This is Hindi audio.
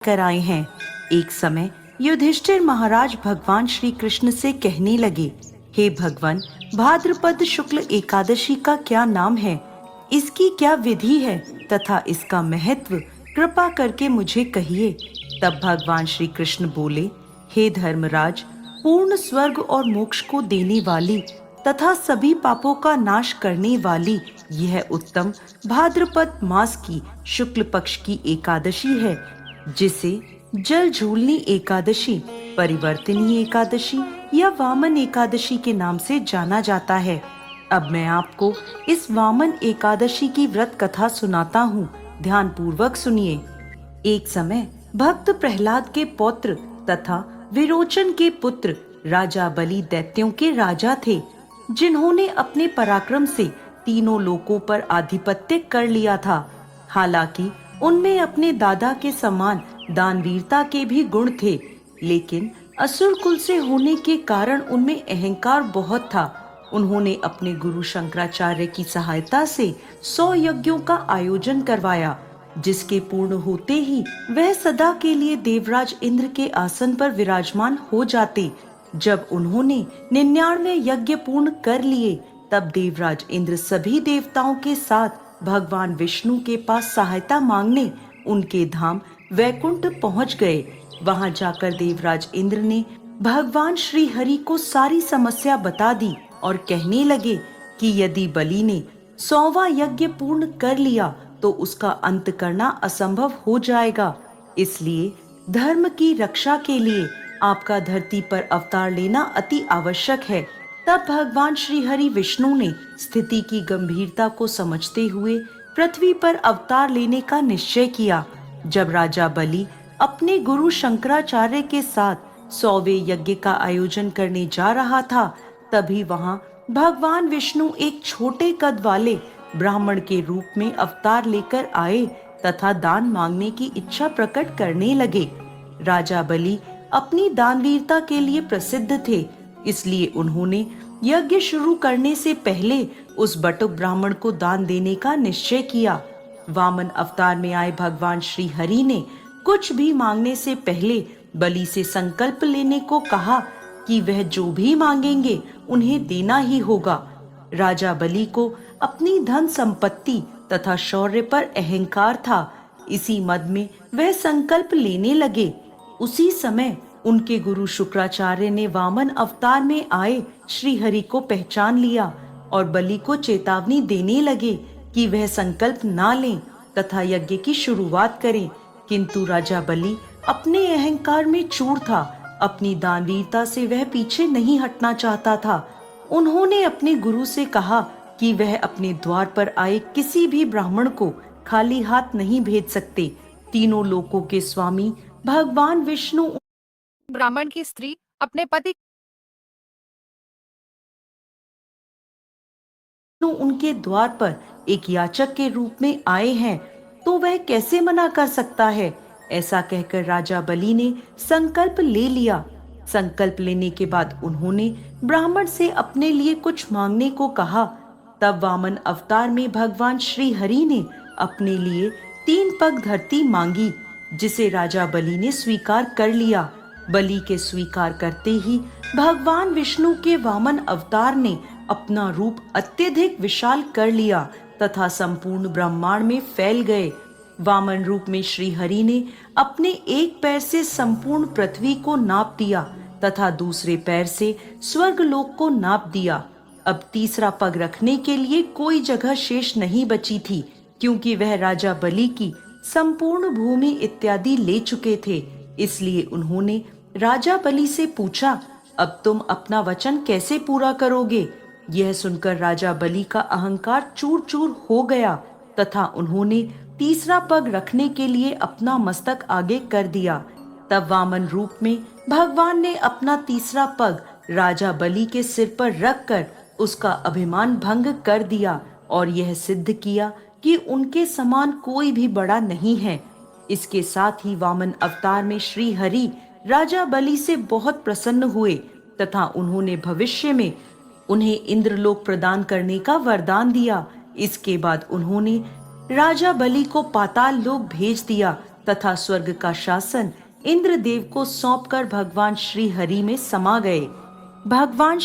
कर आए हैं। एक समय युधिष्ठिर महाराज भगवान श्री कृष्ण से कहने लगे, हे भगवान, भाद्रपद शुक्ल एकादशी का क्या नाम है, इसकी क्या विधि है तथा इसका महत्व कृपा करके मुझे कहिए। तब भगवान श्री कृष्ण बोले, हे धर्मराज, पूर्ण स्वर्ग और मोक्ष को देने वाली तथा सभी पापों का नाश करने वाली यह उत्तम भाद्रपद मास की शुक्ल पक्ष की एकादशी है, जिसे जल झूलनी एकादशी, परिवर्तनी एकादशी या वामन एकादशी के नाम से जाना जाता है। अब मैं आपको इस वामन एकादशी की व्रत कथा सुनाता हूँ, ध्यान पूर्वक सुनिए। एक समय भक्त प्रहलाद के पौत्र तथा विरोचन के पुत्र राजा बलि दैत्यों के राजा थे, जिन्होंने अपने पराक्रम से तीनों लोकों पर आधिपत्य कर लिया था। हालांकि उनमें अपने दादा के समान दानवीरता के भी गुण थे, लेकिन असुर कुल से होने के कारण उनमें अहंकार बहुत था। उन्होंने अपने गुरु शंकराचार्य की सहायता से 100 यज्ञों का आयोजन करवाया, जिसके पूर्ण होते ही वह सदा के लिए देवराज इंद्र के आसन पर विराजमान हो जाते। जब उन्होंने 99 यज्ञ पूर्ण कर लिए, तब देवराज इंद्र सभी देवताओं के साथ भगवान विष्णु के पास सहायता मांगने उनके धाम वैकुंठ पहुंच गए। वहां जाकर देवराज इंद्र ने भगवान श्री हरि को सारी समस्या बता दी और कहने लगे कि यदि बलि ने 100वां यज्ञ पूर्ण कर लिया तो उसका अंत करना असंभव हो जाएगा। इसलिए धर्म की रक्षा के लिए आपका धरती पर अवतार लेना अति आवश्यक है। तब भगवान श्री हरि विष्णु ने स्थिति की गंभीरता को समझते हुए पृथ्वी पर अवतार लेने का निश्चय किया। जब राजा बलि अपने गुरु शंकराचार्य के साथ 100वें यज्ञ का आयोजन करने जा रहा था, तभी वहां भगवान विष्णु एक छोटे कद वाले ब्राह्मण के रूप में अवतार लेकर आए तथा दान मांगने की इच्छा प्रकट करने लगे। राजा बलि अपनी दानवीरता के लिए प्रसिद्ध थे, इसलिए उन्होंने यज्ञ शुरू करने से पहले उस बटुक ब्राह्मण को दान देने का निश्चय किया। वामन अवतार में आए भगवान श्री हरि ने कुछ भी मांगने से पहले बलि से संकल्प लेने को कहा कि वह जो भी मांगेंगे उन्हें देना ही होगा। राजा बलि को अपनी धन संपत्ति तथा शौर्य पर अहंकार था। इसी मद में वह संकल्प लेने लगे। उसी समय उनके गुरु शुक्राचार्य ने वामन अवतार में आए श्री हरि को पहचान लिया और बलि को चेतावनी देने लगे कि वह संकल्प ना लें तथा यज्ञ की शुरुआत करें। किंतु राजा बलि अपने अहंकार में चूर था। अपनी दानवीरता से वह पीछे नहीं हटना चाहता था। उन्होंने अपने गुरु से कहा कि वह अपने द्वार पर आए किसी भी ब्राह्मण को खाली हाथ नहीं भेज सकते। तीनों लोकों के स्वामी भगवान विष्णु ब्राह्मण की स्त्री अपने पति उनके द्वार पर एक याचक के रूप में आए हैं, तो वह कैसे मना कर सकता है। ऐसा कहकर राजा बलि ने संकल्प ले लिया। संकल्प लेने के बाद उन्होंने ब्राह्मण से अपने लिए कुछ मांगने को कहा। तब वामन अवतार में भगवान श्री हरि ने अपने लिए 3 पग धरती मांगी, जिसे राजा बलि ने स्वीकार कर लिया। बलि के स्वीकार करते ही भगवान विष्णु के वामन अवतार ने अपना रूप अत्यधिक विशाल कर लिया तथा संपूर्ण ब्रह्मांड में फैल गए। वामन रूप में श्री हरि ने अपने एक पैर से संपूर्ण पृथ्वी को नाप दिया तथा दूसरे पैर से स्वर्ग लोक को नाप दिया। अब तीसरा पग रखने के लिए कोई जगह शेष नहीं बची थी, क्योंकि वह राजा बलि की संपूर्ण भूमि इत्यादि ले चुके थे। इसलिए उन्होंने राजा बलि से पूछा, अब तुम अपना वचन कैसे पूरा करोगे। यह सुनकर राजा बलि का अहंकार चूर चूर हो गया तथा उन्होंने तीसरा पग रखने के लिए अपना मस्तक आगे कर दिया। तब वामन रूप में भगवान ने अपना तीसरा पग राजा बलि के सिर पर रखकर उसका अभिमान भंग कर दिया और यह सिद्ध किया कि उनके समान कोई भी बड़ा नहीं है। इसके साथ ही वामन अवतार में श्री हरि राजा बलि से बहुत प्रसन्न हुए तथा उन्होंने भविष्य में उन्हें इंद्रलोक प्रदान करने का वरदान दिया। इसके बाद उन्होंने राजा बलि को पाताल लोक भेज दिया तथा स्वर्ग का शासन इंद्रदेव को सौंपकर भगवान श्री हरि में समा गए। भगवान